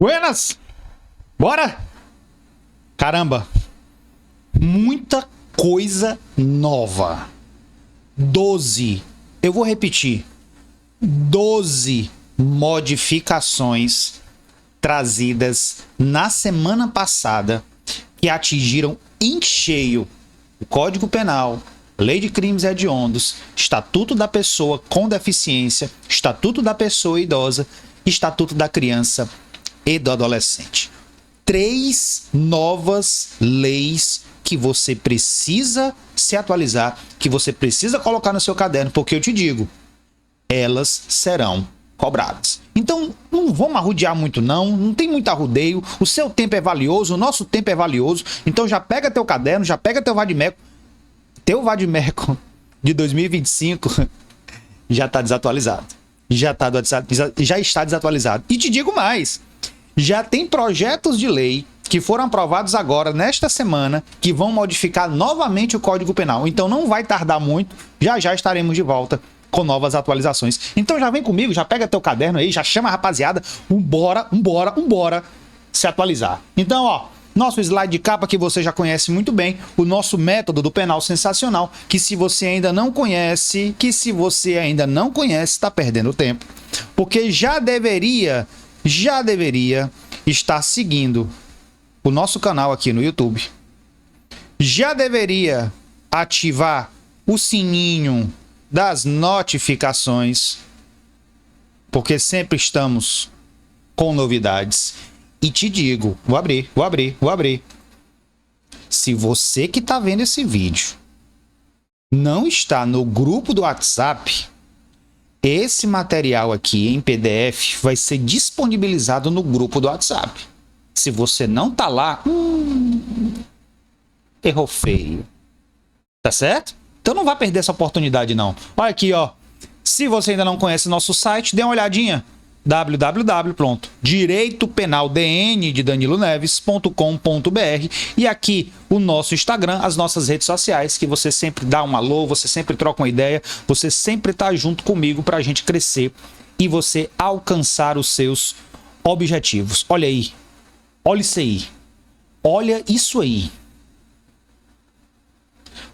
Buenas! Bora! Caramba! Muita coisa nova. 12. Eu vou repetir. 12 modificações trazidas na semana passada que atingiram em cheio o Código Penal, Lei de Crimes Hediondos, Estatuto da Pessoa com Deficiência, Estatuto da Pessoa Idosa, Estatuto da Criança e do Adolescente. 3 novas leis que você precisa se atualizar, que você precisa colocar no seu caderno, porque eu te digo, elas serão cobradas. Então, não vamos arrudear muito não tem muito arrudeio, o seu tempo é valioso, o nosso tempo é valioso, então já pega teu caderno, já pega teu vadimeco de 2025 já está desatualizado. Já está desatualizado. E te digo mais, já tem projetos de lei que foram aprovados agora, nesta semana, que vão modificar novamente o Código Penal. Então não vai tardar muito, já estaremos de volta com novas atualizações. Então já vem comigo, já pega teu caderno aí, já chama a rapaziada, vambora se atualizar. Então, ó, nosso slide de capa que você já conhece muito bem, o nosso método do penal sensacional, que se você ainda não conhece, está perdendo tempo, porque já deveria estar seguindo o nosso canal aqui no YouTube, já deveria ativar o sininho das notificações, porque sempre estamos com novidades. E te digo, vou abrir. Se você que está vendo esse vídeo não está no grupo do WhatsApp, esse material aqui em PDF vai ser disponibilizado no grupo do WhatsApp. Se você não tá lá, errou feio. Tá certo? Então não vai perder essa oportunidade não. Olha aqui, ó. Se você ainda não conhece nosso site, dê uma olhadinha. www.direitopendandneves.com.br e aqui o nosso Instagram, as nossas redes sociais, que você sempre dá um alô, você sempre troca uma ideia, você sempre tá junto comigo para a gente crescer e você alcançar os seus objetivos. Olha aí, olha isso aí, olha isso aí.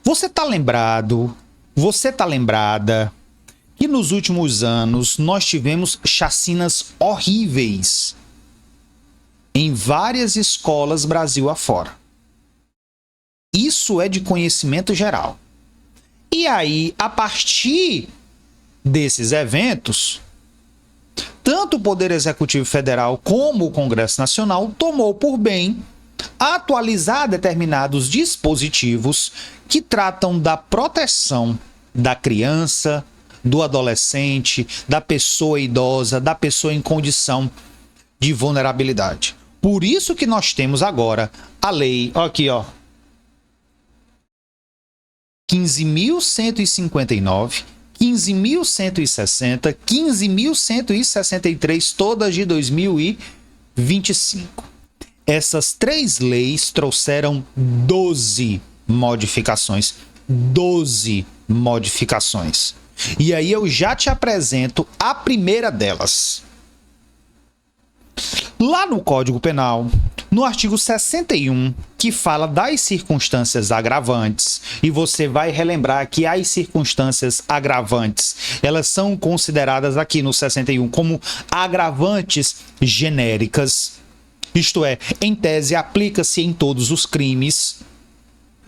Você tá lembrado, você tá lembrada que nos últimos anos nós tivemos chacinas horríveis em várias escolas Brasil afora. Isso é de conhecimento geral. E aí, a partir desses eventos, tanto o Poder Executivo Federal como o Congresso Nacional tomou por bem atualizar determinados dispositivos que tratam da proteção da criança, do adolescente, da pessoa idosa, da pessoa em condição de vulnerabilidade. Por isso que nós temos agora a lei, aqui ó, 15.159, 15.160, 15.163, todas de 2025. Essas 3 leis trouxeram 12 modificações. 12 modificações. E aí eu já te apresento a primeira delas. Lá no Código Penal, no artigo 61, que fala das circunstâncias agravantes, e você vai relembrar que as circunstâncias agravantes, elas são consideradas aqui no 61 como agravantes genéricas. Isto é, em tese, aplica-se em todos os crimes,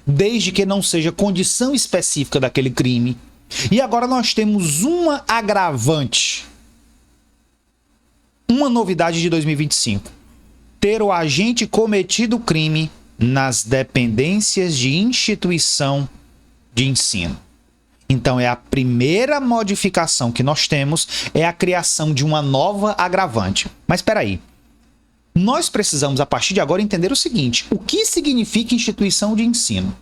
desde que não seja condição específica daquele crime. E agora nós temos uma agravante, uma novidade de 2025. Ter o agente cometido o crime nas dependências de instituição de ensino. Então é a primeira modificação que nós temos, é a criação de uma nova agravante. Mas espera aí. Nós precisamos, a partir de agora, entender o seguinte: o que significa instituição de ensino?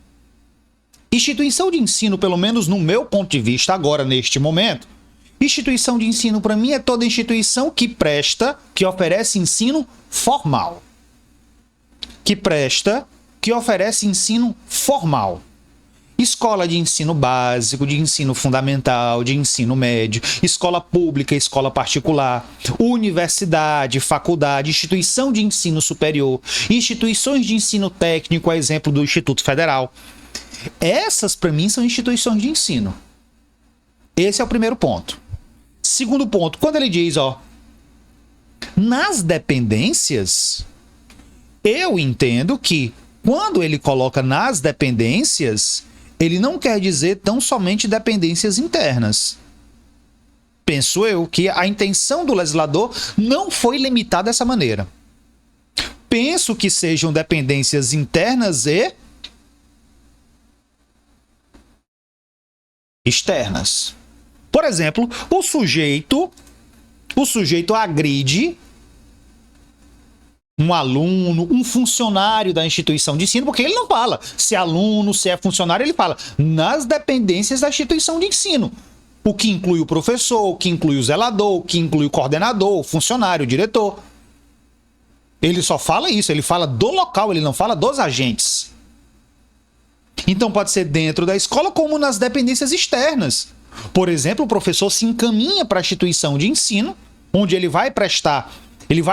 Instituição de ensino, pelo menos no meu ponto de vista, agora, neste momento, instituição de ensino, para mim, é toda instituição que presta, que oferece ensino formal. Que oferece ensino formal. Escola de ensino básico, de ensino fundamental, de ensino médio, escola pública, escola particular, universidade, faculdade, instituição de ensino superior, instituições de ensino técnico, a exemplo do Instituto Federal. Essas, para mim, são instituições de ensino. Esse é o primeiro ponto. Segundo ponto, quando ele diz, nas dependências, eu entendo que quando ele coloca nas dependências, ele não quer dizer tão somente dependências internas. Penso eu que a intenção do legislador não foi limitada dessa maneira. Penso que sejam dependências internas e externas. Por exemplo, o sujeito agride um aluno, um funcionário da instituição de ensino, porque ele não fala se é aluno, se é funcionário, ele fala nas dependências da instituição de ensino. O que inclui o professor, o que inclui o zelador, o que inclui o coordenador, o funcionário, o diretor. Ele só fala isso, ele fala do local, ele não fala dos agentes. Então pode ser dentro da escola como nas dependências externas. Por exemplo, o professor se encaminha para a instituição de ensino, onde ele vai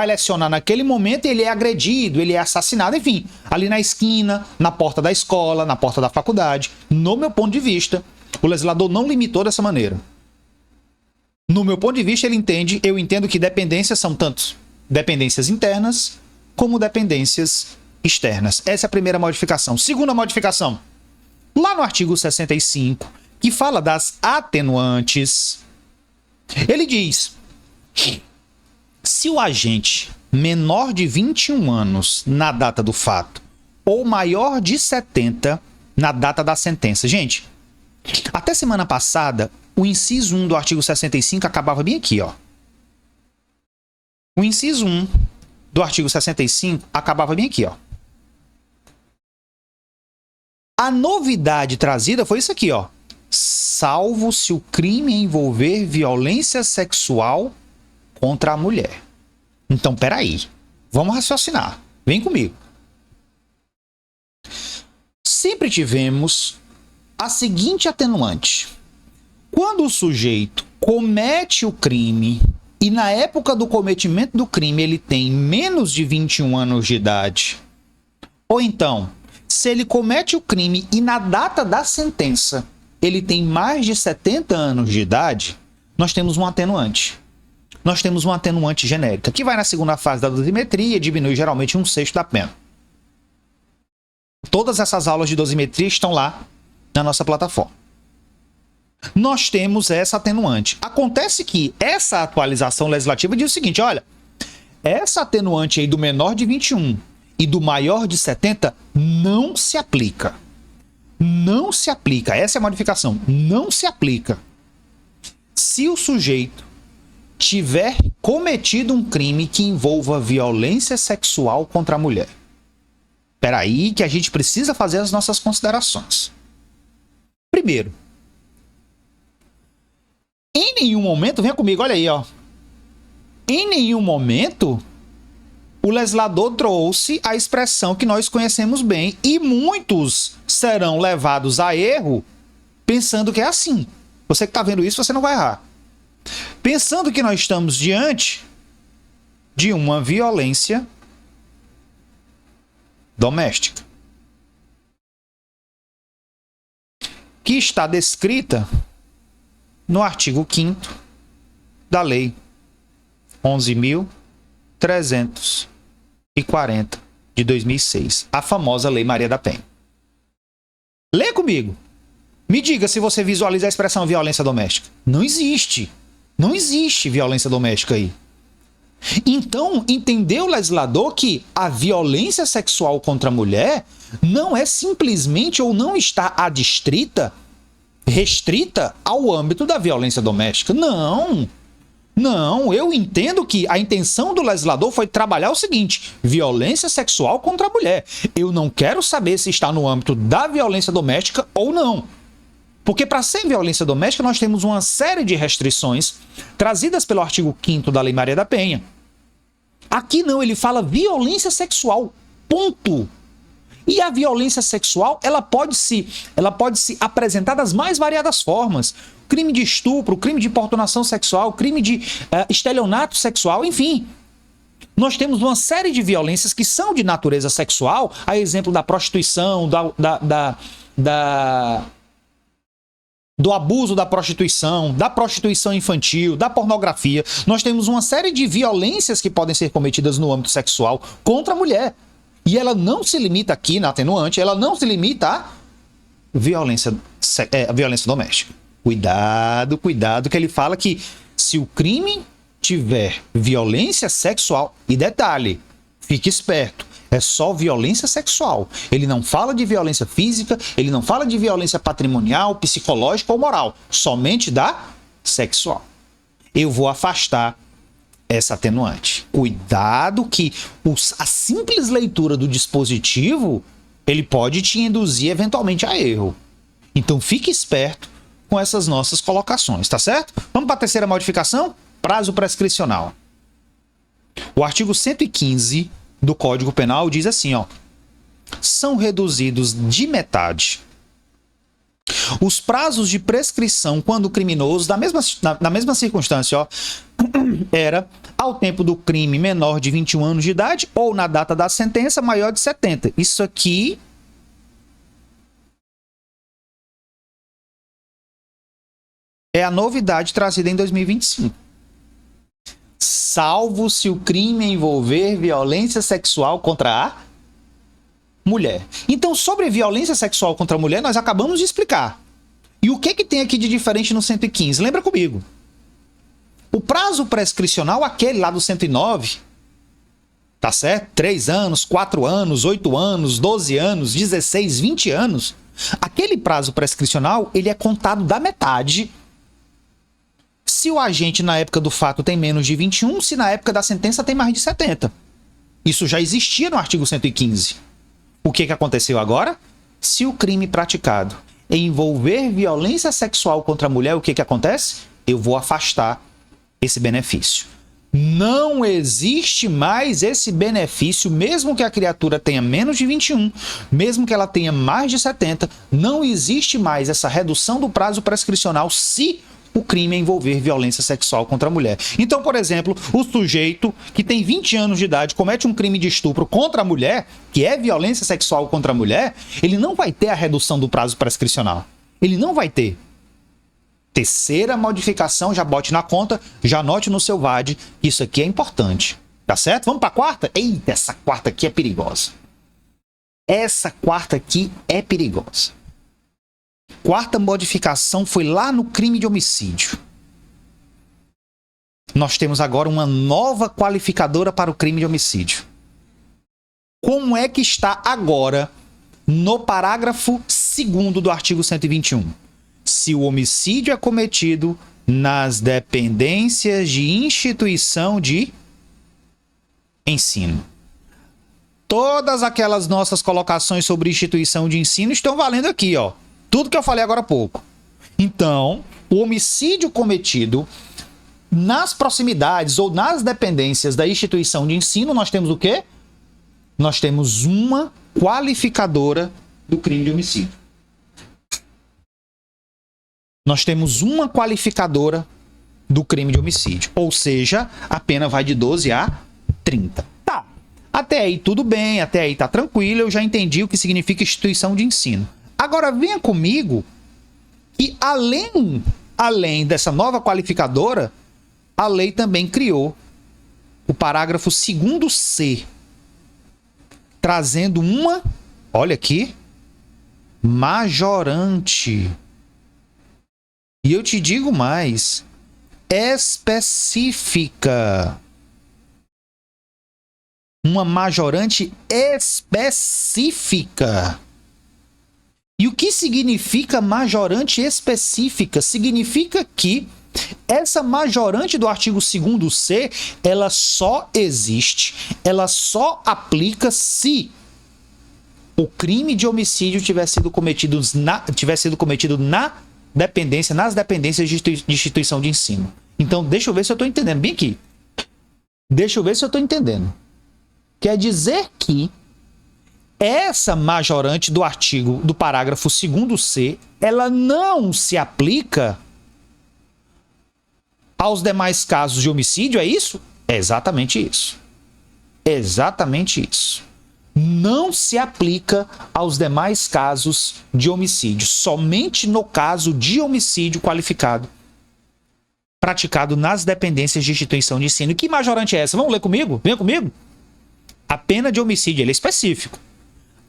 lecionar naquele momento e ele é agredido, ele é assassinado, enfim, ali na esquina, na porta da escola, na porta da faculdade. No meu ponto de vista, o legislador não limitou dessa maneira. No meu ponto de vista, eu entendo que dependências são tanto dependências internas como dependências externas. Essa é a primeira modificação. Segunda modificação, lá no artigo 65, que fala das atenuantes, ele diz: se o agente menor de 21 anos na data do fato ou maior de 70 na data da sentença. Gente, até semana passada, o inciso 1 do artigo 65 acabava bem aqui, O inciso 1 do artigo 65 acabava bem aqui, A novidade trazida foi isso aqui, salvo se o crime envolver violência sexual contra a mulher. Então, peraí. Vamos raciocinar. Vem comigo. Sempre tivemos a seguinte atenuante. Quando o sujeito comete o crime e na época do cometimento do crime ele tem menos de 21 anos de idade, ou então, se ele comete o crime e na data da sentença ele tem mais de 70 anos de idade, nós temos um atenuante. Nós temos uma atenuante genérica, que vai na segunda fase da dosimetria e diminui geralmente 1/6 da pena. Todas essas aulas de dosimetria estão lá na nossa plataforma. Nós temos essa atenuante. Acontece que essa atualização legislativa diz o seguinte, olha, essa atenuante aí do menor de 21 e do maior de 70 não se aplica. Não se aplica. Essa é a modificação. Não se aplica. Se o sujeito tiver cometido um crime que envolva violência sexual contra a mulher. Espera aí que a gente precisa fazer as nossas considerações. Primeiro, em nenhum momento, venha comigo, olha aí, em nenhum momento o legislador trouxe a expressão que nós conhecemos bem e muitos serão levados a erro pensando que é assim. Você que está vendo isso, você não vai errar. Pensando que nós estamos diante de uma violência doméstica, que está descrita no artigo 5º da Lei 11.340 de 2006, a famosa Lei Maria da Penha. Lê comigo. Me diga se você visualiza a expressão violência doméstica. Não existe. Não existe violência doméstica aí. Então, entendeu o legislador que a violência sexual contra a mulher não é simplesmente ou não está restrita ao âmbito da violência doméstica. Não. Não, eu entendo que a intenção do legislador foi trabalhar o seguinte: violência sexual contra a mulher. Eu não quero saber se está no âmbito da violência doméstica ou não. Porque para ser violência doméstica nós temos uma série de restrições trazidas pelo artigo 5º da Lei Maria da Penha. Aqui não, ele fala violência sexual, ponto. E a violência sexual, ela pode se apresentar das mais variadas formas. Crime de estupro, crime de importunação sexual, crime de estelionato sexual, enfim. Nós temos uma série de violências que são de natureza sexual, a exemplo da prostituição, do abuso da prostituição infantil, da pornografia. Nós temos uma série de violências que podem ser cometidas no âmbito sexual contra a mulher. E ela não se limita aqui na atenuante, ela não se limita à violência doméstica. Cuidado, que ele fala que se o crime tiver violência sexual, e detalhe, fique esperto, é só violência sexual. Ele não fala de violência física, ele não fala de violência patrimonial, psicológica ou moral, somente da sexual. Eu vou afastar essa atenuante. Cuidado que a simples leitura do dispositivo, ele pode te induzir eventualmente a erro. Então fique esperto com essas nossas colocações, tá certo? Vamos para a terceira modificação? Prazo prescricional. O artigo 115 do Código Penal diz assim, ó: são reduzidos de metade os prazos de prescrição quando o criminoso, na mesma circunstância, ó, era ao tempo do crime menor de 21 anos de idade ou na data da sentença maior de 70. Isso aqui é a novidade trazida em 2025. Salvo se o crime envolver violência sexual contra a mulher. Então, sobre violência sexual contra a mulher, nós acabamos de explicar. E o que tem aqui de diferente no 115? Lembra comigo. O prazo prescricional, aquele lá do 109, tá certo? 3 anos, 4 anos, 8 anos, 12 anos, 16, 20 anos. Aquele prazo prescricional, ele é contado da metade se o agente na época do fato tem menos de 21, se na época da sentença tem mais de 70. Isso já existia no artigo 115. O que aconteceu agora? Se o crime praticado envolver violência sexual contra a mulher, o que acontece? Eu vou afastar esse benefício. Não existe mais esse benefício, mesmo que a criatura tenha menos de 21, mesmo que ela tenha mais de 70, não existe mais essa redução do prazo prescricional se o crime envolver violência sexual contra a mulher. Então, por exemplo, o sujeito que tem 20 anos de idade comete um crime de estupro contra a mulher, que é violência sexual contra a mulher, ele não vai ter a redução do prazo prescricional. Ele não vai ter. Terceira modificação, já bote na conta, já anote no seu VAD, isso aqui é importante. Tá certo? Vamos para a quarta? Eita, essa quarta aqui é perigosa. Essa quarta aqui é perigosa. Quarta modificação foi lá no crime de homicídio. Nós temos agora uma nova qualificadora para o crime de homicídio. Como é que está agora no parágrafo 2º do artigo 121? Se o homicídio é cometido nas dependências de instituição de ensino. Todas aquelas nossas colocações sobre instituição de ensino estão valendo aqui, ó. Tudo que eu falei agora há pouco. Então, o homicídio cometido nas proximidades ou nas dependências da instituição de ensino, nós temos o quê? Nós temos uma qualificadora do crime de homicídio. Nós temos uma qualificadora do crime de homicídio. Ou seja, a pena vai de 12 a 30. Tá. Até aí tudo bem, até aí tá tranquilo, eu já entendi o que significa instituição de ensino. Agora venha comigo que além dessa nova qualificadora, a lei também criou o parágrafo 2º-C, trazendo uma, olha aqui, majorante. E eu te digo mais, específica. Uma majorante específica. E o que significa majorante específica? Significa que essa majorante do artigo 2º-C, ela só existe, ela só aplica se o crime de homicídio tiver sido cometido nas dependências de instituição de ensino. Então, deixa eu ver se eu estou entendendo bem aqui. Deixa eu ver se eu estou entendendo. Quer dizer que essa majorante do artigo do parágrafo 2º-C, ela não se aplica aos demais casos de homicídio, é isso? É exatamente isso. Exatamente isso. Não se aplica aos demais casos de homicídio, somente no caso de homicídio qualificado praticado nas dependências de instituição de ensino. E que majorante é essa? Vamos ler comigo? Venha comigo. A pena de homicídio, ele é específico.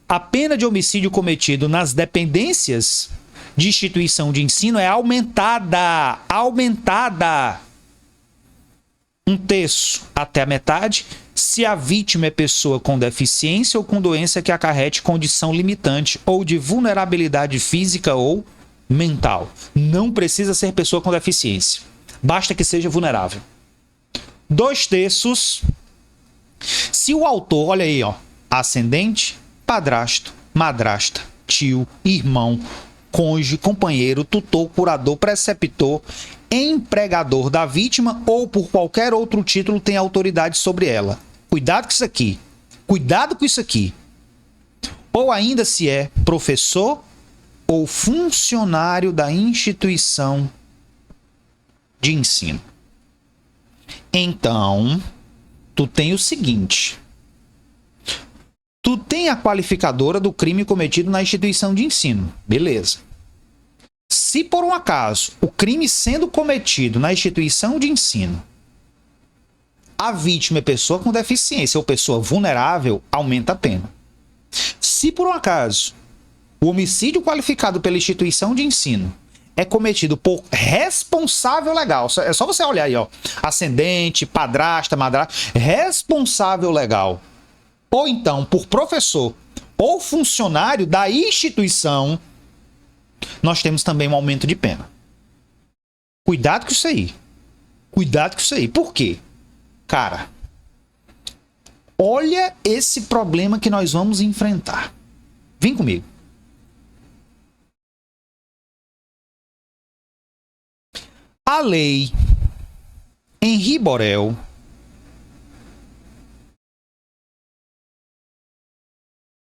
A pena de homicídio cometido nas dependências de instituição de ensino é aumentada. Aumentada. 1/3 até a metade, se a vítima é pessoa com deficiência ou com doença que acarrete condição limitante ou de vulnerabilidade física ou mental. Não precisa ser pessoa com deficiência. Basta que seja vulnerável. 2/3 se o autor, olha aí, ó, ascendente, padrasto, madrasta, tio, irmão, cônjuge, companheiro, tutor, curador, preceptor, empregador da vítima ou por qualquer outro título tem autoridade sobre ela. Cuidado com isso aqui. Cuidado com isso aqui. Ou ainda se é professor ou funcionário da instituição de ensino. Então, tu tem o seguinte. Tu tem a qualificadora do crime cometido na instituição de ensino. Beleza. Se por um acaso o crime sendo cometido na instituição de ensino, a vítima é pessoa com deficiência ou pessoa vulnerável, aumenta a pena. Se por um acaso o homicídio qualificado pela instituição de ensino é cometido por responsável legal, é só você olhar aí, ó, ascendente, padrasta, madrasta, responsável legal, ou então por professor ou funcionário da instituição, nós temos também um aumento de pena. Cuidado com isso aí. Cuidado com isso aí. Por quê? Cara, olha esse problema que nós vamos enfrentar. Vem comigo. A lei Henri Borel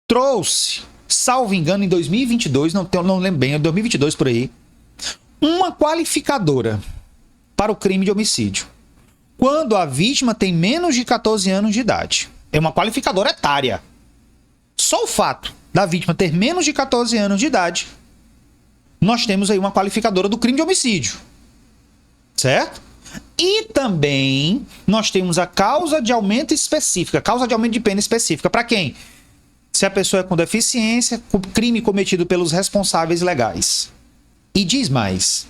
trouxe, salvo engano, em 2022, não lembro bem, é 2022 por aí, uma qualificadora para o crime de homicídio, quando a vítima tem menos de 14 anos de idade. É uma qualificadora etária. Só o fato da vítima ter menos de 14 anos de idade, nós temos aí uma qualificadora do crime de homicídio. Certo? E também nós temos a causa de aumento específica, causa de aumento de pena específica. Para quem? Se a pessoa é com deficiência, crime cometido pelos responsáveis legais. E diz mais,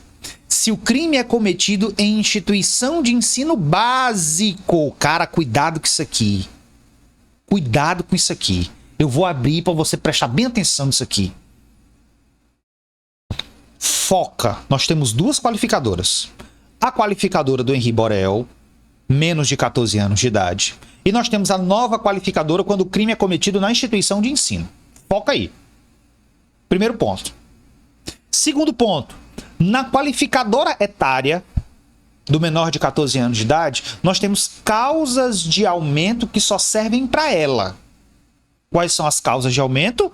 se o crime é cometido em instituição de ensino básico, cara, cuidado com isso aqui. Cuidado com isso aqui. Eu vou abrir para você prestar bem atenção nisso aqui. Foca. Nós temos duas qualificadoras. A qualificadora do Henri Borel, menos de 14 anos de idade. E nós temos a nova qualificadora quando o crime é cometido na instituição de ensino. Foca aí. Primeiro ponto. Segundo ponto. Na qualificadora etária do menor de 14 anos de idade, nós temos causas de aumento que só servem para ela. Quais são as causas de aumento?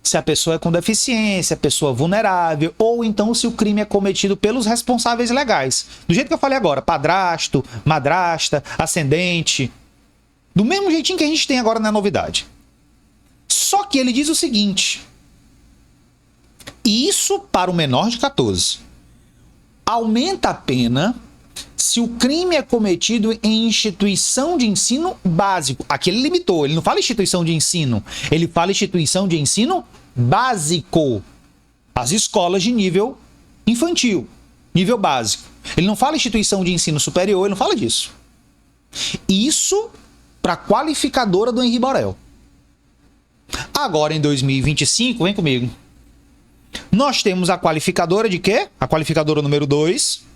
Se a pessoa é com deficiência, pessoa vulnerável, ou então se o crime é cometido pelos responsáveis legais. Do jeito que eu falei agora, padrasto, madrasta, ascendente. Do mesmo jeitinho que a gente tem agora na novidade. Só que ele diz o seguinte. Isso para o menor de 14. Aumenta a pena se o crime é cometido em instituição de ensino básico. Aqui ele limitou, ele não fala instituição de ensino, ele fala instituição de ensino básico. As escolas de nível infantil, nível básico. Ele não fala instituição de ensino superior, ele não fala disso. Isso para a qualificadora do Henri Borel. Agora em 2025, vem comigo. Nós temos a qualificadora de quê? A qualificadora número 2.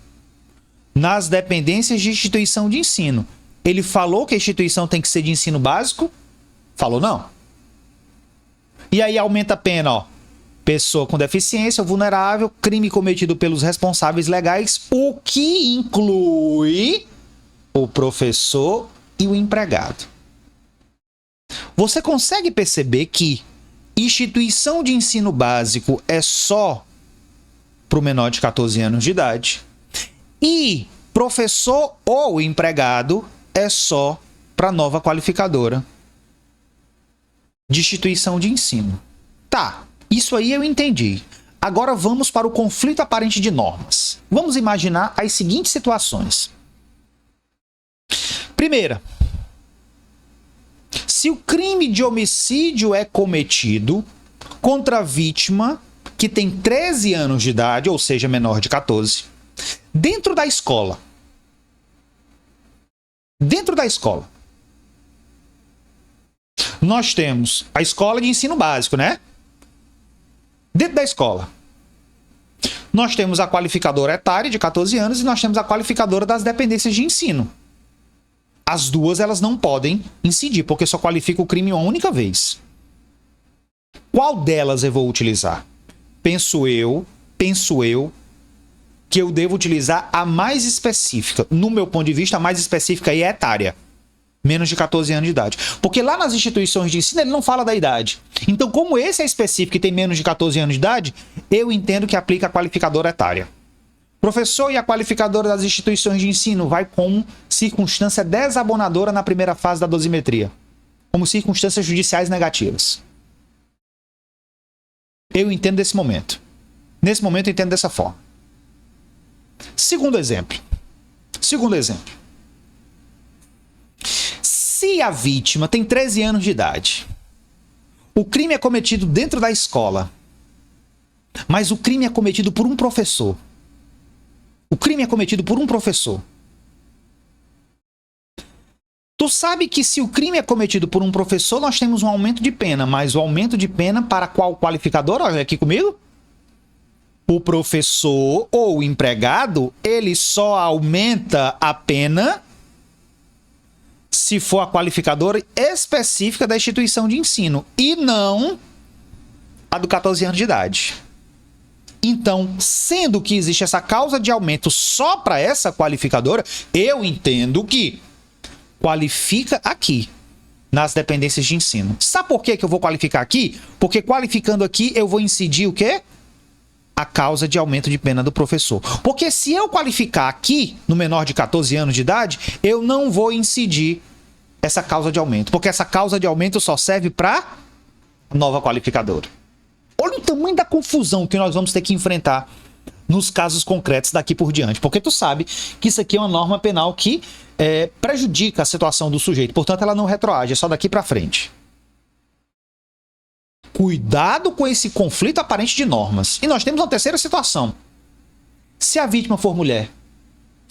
Nas dependências de instituição de ensino. Ele falou que a instituição tem que ser de ensino básico? Falou não. E aí aumenta a pena, ó. Pessoa com deficiência, vulnerável, crime cometido pelos responsáveis legais, o que inclui o professor e o empregado. Você consegue perceber que instituição de ensino básico é só para o menor de 14 anos de idade e professor ou empregado é só para nova qualificadora de instituição de ensino. Tá, isso aí eu entendi. Agora vamos para o conflito aparente de normas. Vamos imaginar as seguintes situações. Primeira, se o crime de homicídio é cometido contra a vítima que tem 13 anos de idade, ou seja, menor de 14, dentro da escola. Dentro da escola. Nós temos a escola de ensino básico, né? Dentro da escola. Nós temos a qualificadora etária de 14 anos e nós temos a qualificadora das dependências de ensino. As duas elas não podem incidir, porque só qualifica o crime uma única vez. Qual delas eu vou utilizar? Penso eu que eu devo utilizar a mais específica. No meu ponto de vista, a mais específica aí é etária. Menos de 14 anos de idade. Porque lá nas instituições de ensino ele não fala da idade. Então, como esse é específico e tem menos de 14 anos de idade, eu entendo que aplica a qualificadora etária. Professor e a qualificadora das instituições de ensino vai como circunstância desabonadora na primeira fase da dosimetria. Como circunstâncias judiciais negativas. Eu entendo desse momento. Nesse momento eu entendo dessa forma. Segundo exemplo. Se a vítima tem 13 anos de idade, o crime é cometido dentro da escola, mas o crime é cometido por um professor. Tu sabe que se o crime é cometido por um professor, nós temos um aumento de pena, mas o aumento de pena para qual qualificador? Olha aqui comigo. O professor ou o empregado, ele só aumenta a pena se for a qualificadora específica da instituição de ensino e não a do 14 anos de idade. Então, sendo que existe essa causa de aumento só para essa qualificadora, eu entendo que qualifica aqui, nas dependências de ensino. Sabe por que eu vou qualificar aqui? Porque qualificando aqui, eu vou incidir o quê? A causa de aumento de pena do professor. Porque se eu qualificar aqui, no menor de 14 anos de idade, eu não vou incidir essa causa de aumento. Porque essa causa de aumento só serve para nova qualificadora. Olha o tamanho da confusão que nós vamos ter que enfrentar nos casos concretos daqui por diante. Porque tu sabe que isso aqui é uma norma penal que prejudica a situação do sujeito. Portanto, ela não retroage, é só daqui para frente. Cuidado com esse conflito aparente de normas. E nós temos uma terceira situação. Se a vítima for mulher,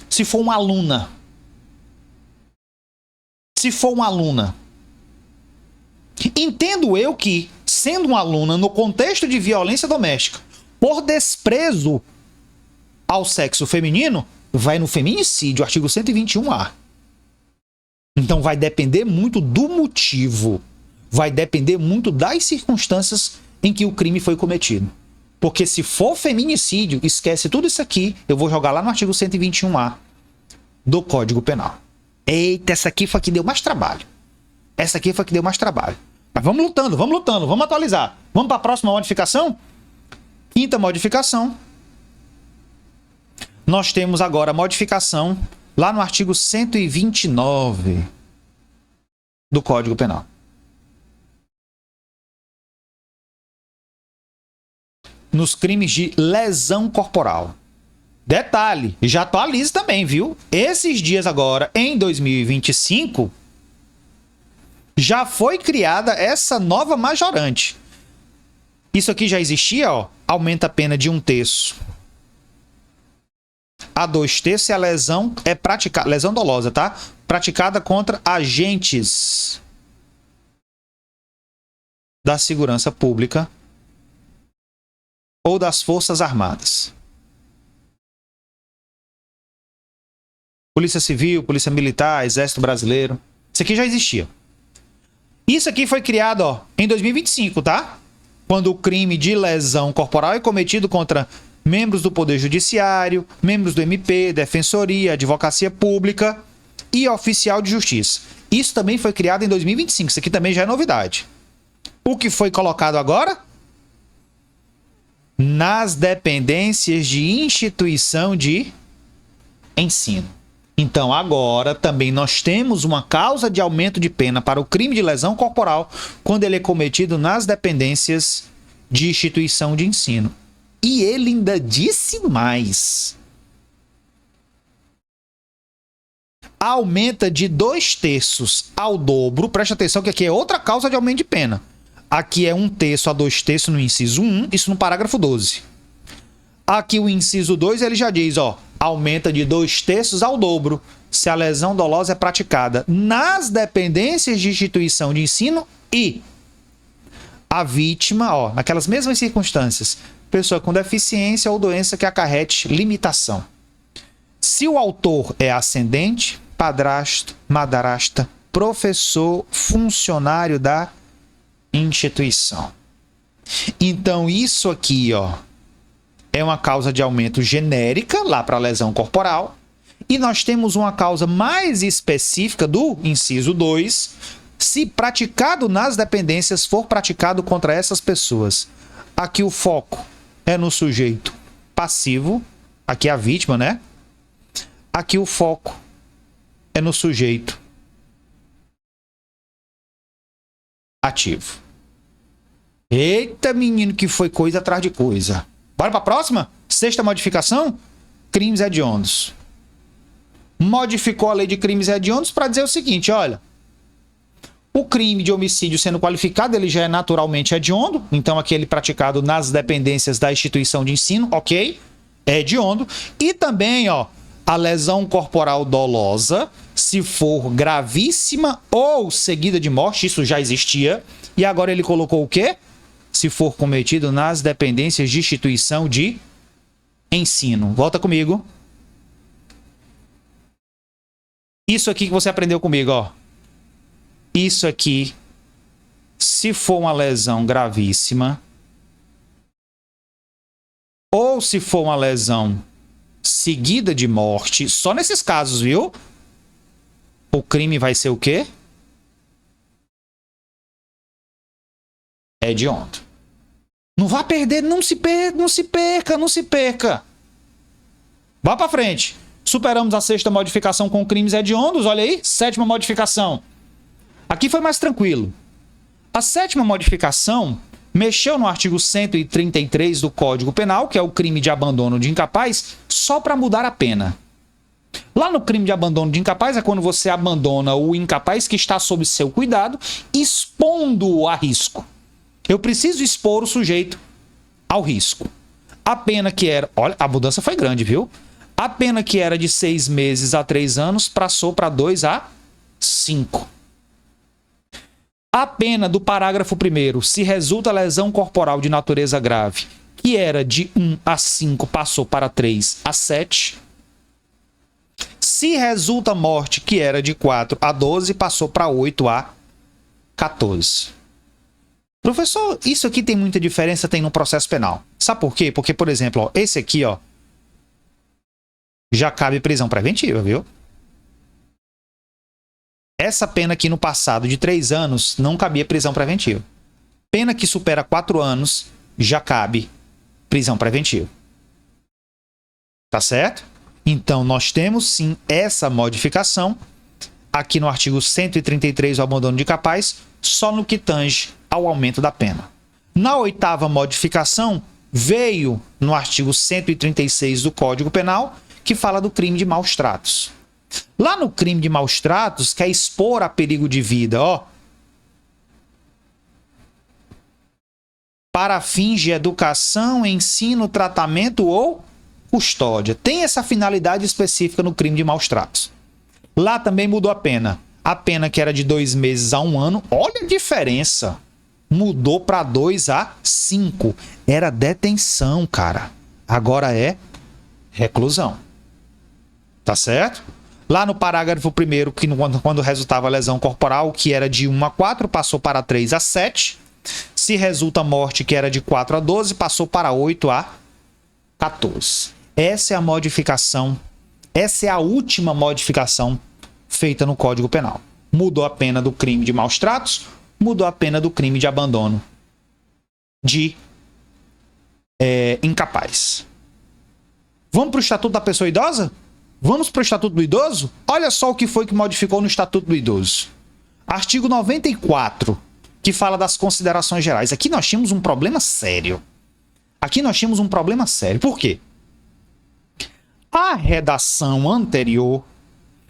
se for uma aluna, entendo eu que, sendo uma aluna no contexto de violência doméstica, por desprezo ao sexo feminino, vai no feminicídio, artigo 121A. Então vai depender muito do motivo. Vai depender muito das circunstâncias em que o crime foi cometido. Porque se for feminicídio, esquece tudo isso aqui, eu vou jogar lá no artigo 121A do Código Penal. Eita, essa aqui foi a que deu mais trabalho. Mas vamos lutando, vamos atualizar. Vamos para a próxima modificação? Quinta modificação. Nós temos agora a modificação lá no artigo 129 do Código Penal. Nos crimes de lesão corporal. Detalhe, já atualize também, viu? Esses dias agora, em 2025, já foi criada essa nova majorante. Isso aqui já existia, ó. Aumenta a pena de 1/3 a 2/3 se a lesão é praticada, lesão dolosa, tá? Praticada contra agentes da segurança pública ou das Forças Armadas. Polícia Civil, Polícia Militar, Exército Brasileiro. Isso aqui já existia. Isso aqui foi criado, ó, em 2025, tá? Quando o crime de lesão corporal é cometido contra membros do Poder Judiciário, membros do MP, Defensoria, Advocacia Pública e oficial de justiça. Isso também foi criado em 2025. Isso aqui também já é novidade. O que foi colocado agora? Nas dependências de instituição de ensino. Então, agora também nós temos uma causa de aumento de pena para o crime de lesão corporal quando ele é cometido nas dependências de instituição de ensino. E ele ainda disse mais. Aumenta de 2/3 ao dobro. Presta atenção que aqui é outra causa de aumento de pena. Aqui é 1/3 a 2/3 no inciso 1, isso no parágrafo 12. Aqui o inciso 2 ele já diz, ó, aumenta de 2/3 ao dobro se a lesão dolosa é praticada nas dependências de instituição de ensino e a vítima, ó, naquelas mesmas circunstâncias, pessoa com deficiência ou doença que acarrete limitação. Se o autor é ascendente, padrasto, madrasta, professor, funcionário da instituição. Então isso aqui, ó, é uma causa de aumento genérica lá para a lesão corporal. E nós temos uma causa mais específica do inciso 2, se praticado nas dependências for praticado contra essas pessoas. Aqui o foco é no sujeito passivo, aqui é a vítima, né? Aqui o foco é no sujeito ativo. Eita, menino, que foi coisa atrás de coisa. Bora para a próxima? Sexta modificação, crimes hediondos. Modificou a lei de crimes hediondos para dizer o seguinte, olha, o crime de homicídio sendo qualificado, ele já é naturalmente hediondo, então aquele praticado nas dependências da instituição de ensino, ok, é hediondo. E também, ó, a lesão corporal dolosa, se for gravíssima ou seguida de morte, isso já existia, e agora ele colocou o quê? Se for cometido nas dependências de instituição de ensino. Volta comigo. Isso aqui que você aprendeu comigo, ó. Isso aqui, se for uma lesão gravíssima, ou se for uma lesão seguida de morte, só nesses casos, viu? O crime vai ser o quê? Hediondo. Não vá perder, não se perca. Vá para frente. Superamos a sexta modificação com crimes hediondos, olha aí, sétima modificação. Aqui foi mais tranquilo. A sétima modificação mexeu no artigo 133 do Código Penal, que é o crime de abandono de incapaz, só para mudar a pena. Lá no crime de abandono de incapaz é quando você abandona o incapaz que está sob seu cuidado, expondo-o a risco. Eu preciso expor o sujeito ao risco. A pena que era... Olha, a mudança foi grande, viu? A pena que era de 6 meses a 3 anos passou para 2 a 5. A pena do parágrafo 1º, se resulta lesão corporal de natureza grave, que era de 1 a 5, passou para 3 a 7. Se resulta morte, que era de 4 a 12, passou para 8 a 14. Professor, isso aqui tem muita diferença, tem no processo penal. Sabe por quê? Porque, por exemplo, ó, esse aqui, ó, já cabe prisão preventiva, viu? Essa pena aqui no passado de 3 anos não cabia prisão preventiva. Pena que supera 4 anos já cabe prisão preventiva. Tá certo? Então, nós temos sim essa modificação aqui no artigo 133, o abandono de incapaz, só no que tange ao aumento da pena. Na oitava modificação, veio no artigo 136 do Código Penal, que fala do crime de maus tratos. Lá no crime de maus tratos, quer expor a perigo de vida, ó. Para fins de educação, ensino, tratamento ou custódia. Tem essa finalidade específica no crime de maus tratos. Lá também mudou a pena. A pena que era de 2 meses a 1 ano, olha a diferença. Mudou para 2 a 5. Era detenção, cara. Agora é reclusão. Tá certo? Lá no parágrafo 1º, que quando resultava a lesão corporal, que era de 1 a 4, passou para 3 a 7. Se resulta morte, que era de 4 a 12, passou para 8 a 14. Essa é a modificação, essa é a última modificação feita no Código Penal. Mudou a pena do crime de maus tratos, mudou a pena do crime de abandono de incapaz. Vamos para o Estatuto da Pessoa Idosa? Vamos para o Estatuto do Idoso? Olha só o que foi que modificou no Estatuto do Idoso. Artigo 94, que fala das considerações gerais. Aqui nós tínhamos um problema sério. Por quê? A redação anterior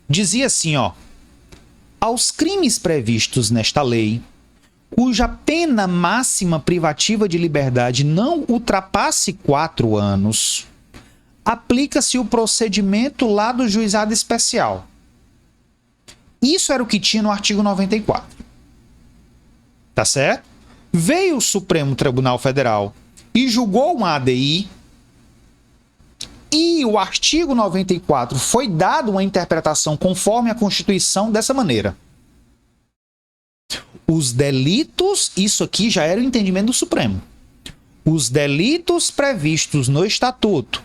dizia assim, ó: aos crimes previstos nesta lei, cuja pena máxima privativa de liberdade não ultrapasse 4 anos, aplica-se o procedimento lá do juizado especial. Isso era o que tinha no artigo 94. Tá certo? Veio o Supremo Tribunal Federal e julgou uma ADI, e o artigo 94 foi dado uma interpretação conforme a Constituição dessa maneira. Os delitos, isso aqui já era o entendimento do Supremo. Os delitos previstos no Estatuto,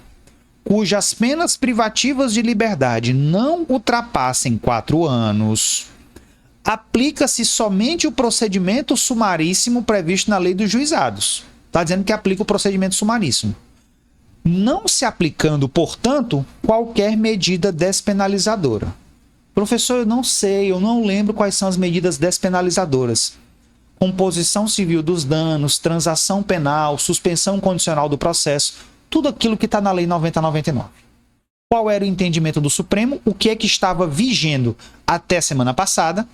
cujas penas privativas de liberdade não ultrapassem 4 anos, aplica-se somente o procedimento sumaríssimo previsto na lei dos juizados. Está dizendo que aplica o procedimento sumaríssimo. Não se aplicando, portanto, qualquer medida despenalizadora. Professor, eu não sei, eu não lembro quais são as medidas despenalizadoras. Composição civil dos danos, transação penal, suspensão condicional do processo, tudo aquilo que está na Lei 90/99. Qual era o entendimento do Supremo? O que é que estava vigendo até semana passada?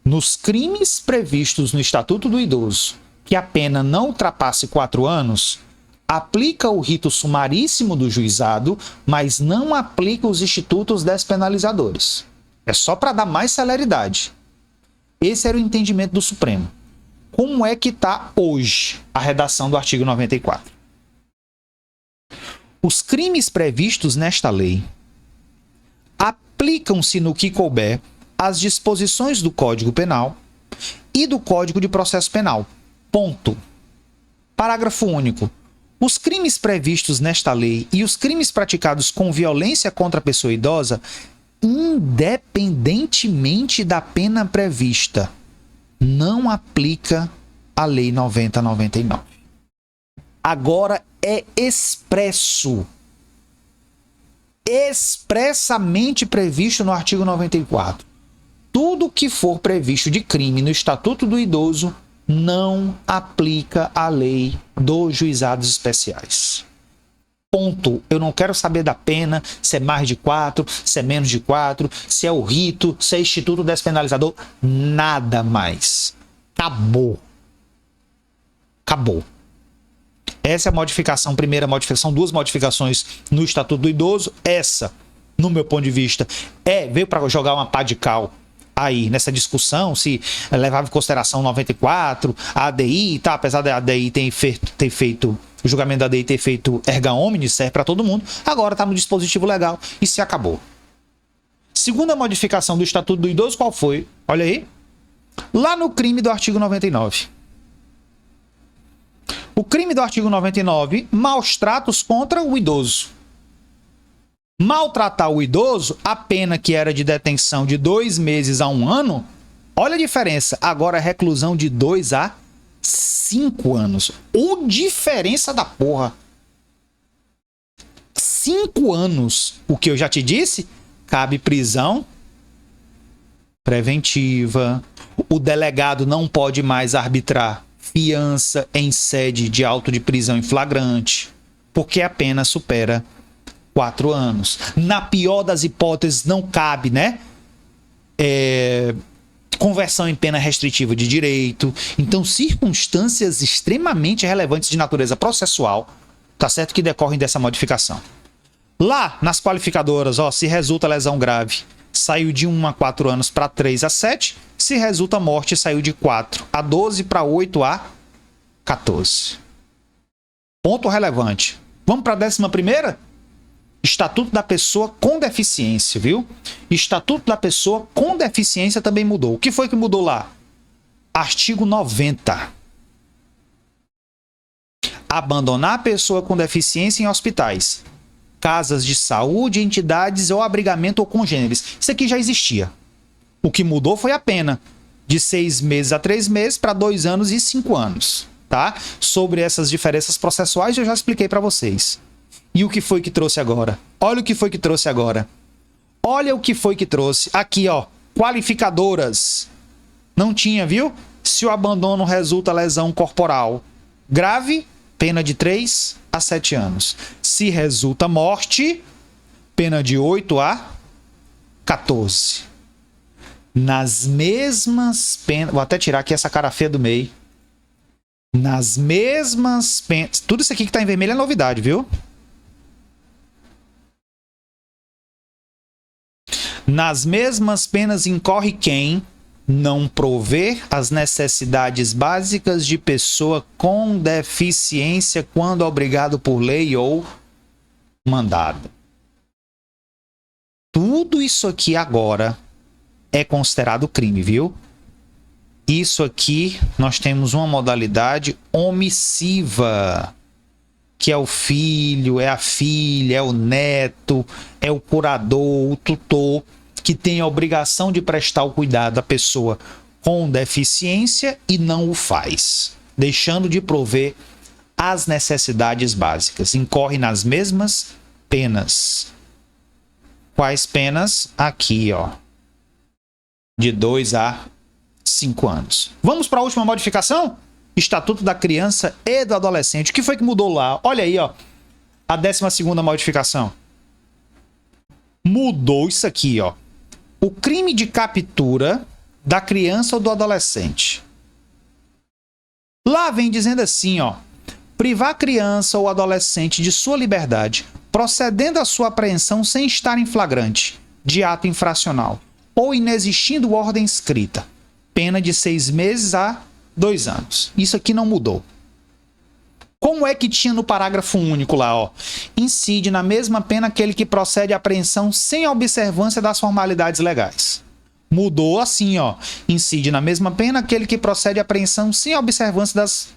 Nos crimes previstos no Estatuto do Idoso, que a pena não ultrapasse 4 anos, aplica o rito sumaríssimo do juizado, mas não aplica os institutos despenalizadores. É só para dar mais celeridade. Esse era o entendimento do Supremo. Como é que está hoje a redação do artigo 94? Os crimes previstos nesta lei aplicam-se no que couber as disposições do Código Penal e do Código de Processo Penal. Ponto. Parágrafo único. Os crimes previstos nesta lei e os crimes praticados com violência contra a pessoa idosa, independentemente da pena prevista, não aplica a Lei 90/99. Agora é expressamente previsto no artigo 94. Tudo que for previsto de crime no Estatuto do Idoso não aplica a lei dos juizados especiais. Ponto. Eu não quero saber da pena, se é mais de 4, se é menos de 4, se é o rito, se é instituto despenalizador. Nada mais. Acabou. Acabou. Essa é a modificação, primeira modificação, 2 modificações no Estatuto do Idoso. Essa, no meu ponto de vista, veio para jogar uma pá de cal aí nessa discussão, se levava em consideração 94, a ADI e tal, apesar da ADI ter feito, o julgamento da ADI ter feito erga omnes, serve para todo mundo, agora está no dispositivo legal e se acabou. Segunda modificação do Estatuto do Idoso, qual foi? Olha aí. Lá no crime do artigo 99. O crime do artigo 99, maus tratos contra o idoso. Maltratar o idoso, a pena que era de detenção de 2 meses a 1 ano, olha a diferença, agora é reclusão de 2 a 5 anos. Ô diferença da porra! 5 anos, o que eu já te disse, cabe prisão preventiva, o delegado não pode mais arbitrar fiança em sede de auto de prisão em flagrante, porque a pena supera 4 anos. Na pior das hipóteses, não cabe, né? Conversão em pena restritiva de direito. Então, circunstâncias extremamente relevantes de natureza processual, tá certo, que decorrem dessa modificação. Lá, nas qualificadoras, ó, se resulta lesão grave, saiu de 1 a 4 anos para 3 a 7. Se resulta morte, saiu de 4 a 12 para 8 a 14. Ponto relevante. Vamos para a 11ª? Estatuto da Pessoa com Deficiência, viu? Estatuto da Pessoa com Deficiência também mudou. O que foi que mudou lá? Artigo 90. Abandonar a pessoa com deficiência em hospitais, casas de saúde, entidades ou abrigamento ou congêneres. Isso aqui já existia. O que mudou foi a pena. de 6 meses a 3 meses para 2 anos e 5 anos, tá? Sobre essas diferenças processuais eu já expliquei para vocês. E o que foi que trouxe agora? Olha o que foi que trouxe agora. Olha o que foi que trouxe. Aqui, ó, qualificadoras. Não tinha, viu? Se o abandono resulta lesão corporal grave, pena de 3 a 7 anos. Se resulta morte, pena de 8 a 14. Nas mesmas penas... Vou até tirar aqui essa cara feia do meio. Nas mesmas penas... Tudo isso aqui que tá em vermelho é novidade, viu? Nas mesmas penas incorre quem não prover as necessidades básicas de pessoa com deficiência quando obrigado por lei ou mandado. Tudo isso aqui agora é considerado crime, viu? Isso aqui nós temos uma modalidade omissiva, que é o filho, é a filha, é o neto, é o curador, o tutor, que tem a obrigação de prestar o cuidado à pessoa com deficiência e não o faz, deixando de prover as necessidades básicas. Incorre nas mesmas penas. Quais penas? Aqui, ó. De 2 a 5 anos. Vamos para a última modificação? Estatuto da Criança e do Adolescente. O que foi que mudou lá? Olha aí, ó. A 12ª modificação. Mudou isso aqui, ó. O crime de captura da criança ou do adolescente. Lá vem dizendo assim, ó. Privar a criança ou adolescente de sua liberdade, procedendo à sua apreensão sem estar em flagrante de ato infracional ou inexistindo ordem escrita. Pena de 6 meses a 2 anos. Isso aqui não mudou. Como é que tinha no parágrafo único lá, ó? Incide na mesma pena aquele que procede à apreensão sem observância das formalidades legais. Mudou assim, ó. Incide na mesma pena aquele que procede à apreensão sem observância das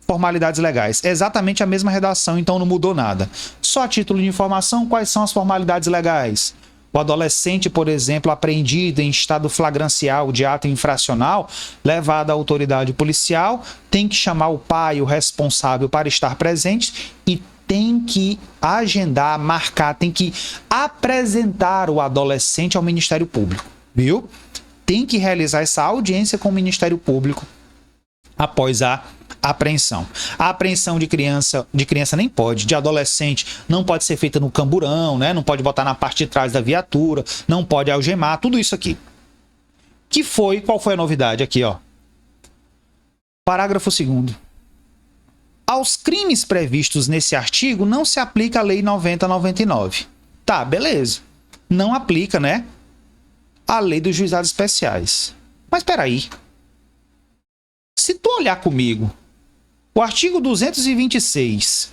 formalidades legais. É exatamente a mesma redação, então não mudou nada. Só a título de informação, quais são as formalidades legais? O adolescente, por exemplo, apreendido em estado flagrancial de ato infracional, levado à autoridade policial, tem que chamar o pai, o responsável, para estar presente e tem que agendar, marcar, tem que apresentar o adolescente ao Ministério Público, viu? Tem que realizar essa audiência com o Ministério Público após a apreensão. A apreensão de criança nem pode, de adolescente não pode ser feita no camburão, né? Não pode botar na parte de trás da viatura, não pode algemar, tudo isso aqui. Qual foi a novidade aqui, ó? Parágrafo 2º. Aos crimes previstos nesse artigo não se aplica a Lei 90/99. Tá, beleza. Não aplica, né? A Lei dos Juizados Especiais. Mas espera aí. Se tu olhar comigo, o artigo 226,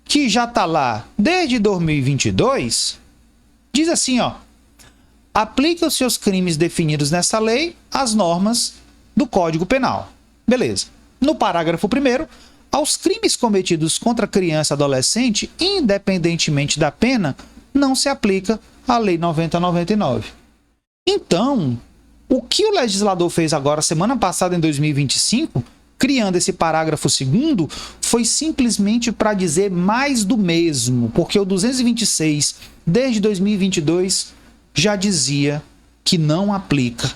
que já está lá desde 2022, diz assim, ó. Aplica os seus crimes definidos nessa lei às normas do Código Penal. Beleza. No parágrafo 1º, aos crimes cometidos contra criança e adolescente, independentemente da pena, não se aplica a Lei 90/99. Então, o que o legislador fez agora, semana passada, em 2025, criando esse parágrafo 2º, foi simplesmente para dizer mais do mesmo, porque o 226, desde 2022, já dizia que não aplica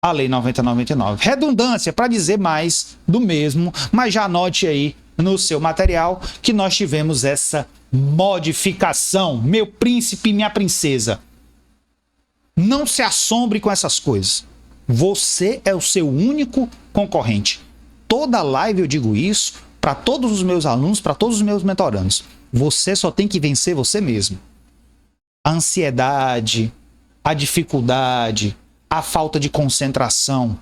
a Lei 90/99. Redundância para dizer mais do mesmo, mas já anote aí no seu material que nós tivemos essa modificação. Meu príncipe, minha princesa, não se assombre com essas coisas. Você é o seu único concorrente. Toda live eu digo isso para todos os meus alunos, para todos os meus mentorandos. Você só tem que vencer você mesmo. A ansiedade, a dificuldade, a falta de concentração,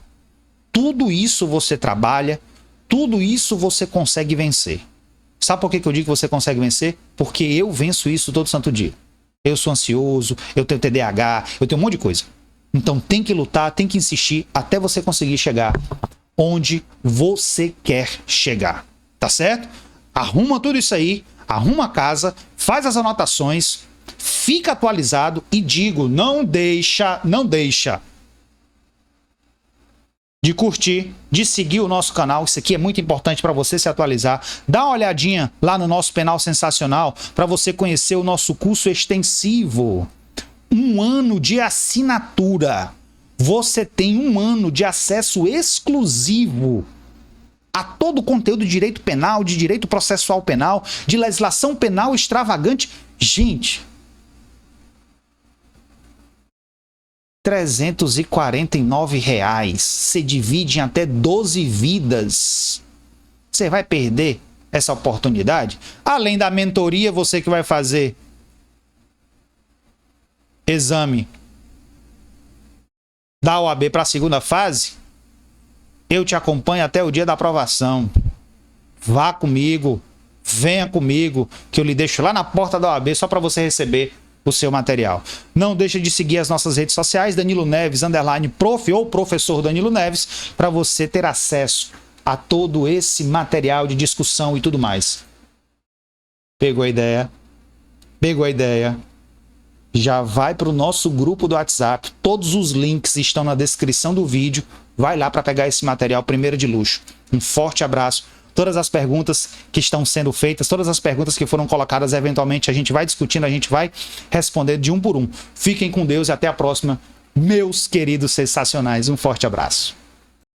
tudo isso você trabalha, tudo isso você consegue vencer. Sabe por que eu digo que você consegue vencer? Porque eu venço isso todo santo dia. Eu sou ansioso, eu tenho TDAH, eu tenho um monte de coisa. Então tem que lutar, tem que insistir até você conseguir chegar onde você quer chegar. Tá certo? Arruma tudo isso aí, arruma a casa, faz as anotações, fica atualizado e digo, não deixa de curtir, de seguir o nosso canal. Isso aqui é muito importante para você se atualizar. Dá uma olhadinha lá no nosso Penal Sensacional para você conhecer o nosso curso extensivo. 1 ano de assinatura. Você tem 1 ano de acesso exclusivo a todo o conteúdo de direito penal, de direito processual penal, de legislação penal extravagante. Gente, R$349. Você divide em até 12 vidas. Você vai perder essa oportunidade? Além da mentoria, você que vai fazer exame da OAB para a segunda fase, eu te acompanho até o dia da aprovação. Vá comigo, venha comigo, que eu lhe deixo lá na porta da OAB só para você receber o seu material. Não deixe de seguir as nossas redes sociais, Danilo Neves, _prof ou professor Danilo Neves, para você ter acesso a todo esse material de discussão e tudo mais. Pegou a ideia? Pegou a ideia? Já vai para o nosso grupo do WhatsApp. Todos os links estão na descrição do vídeo. Vai lá para pegar esse material primeiro de luxo. Um forte abraço. Todas as perguntas que estão sendo feitas, todas as perguntas que foram colocadas, eventualmente a gente vai discutindo, a gente vai responder de um por um. Fiquem com Deus e até a próxima, meus queridos sensacionais. Um forte abraço.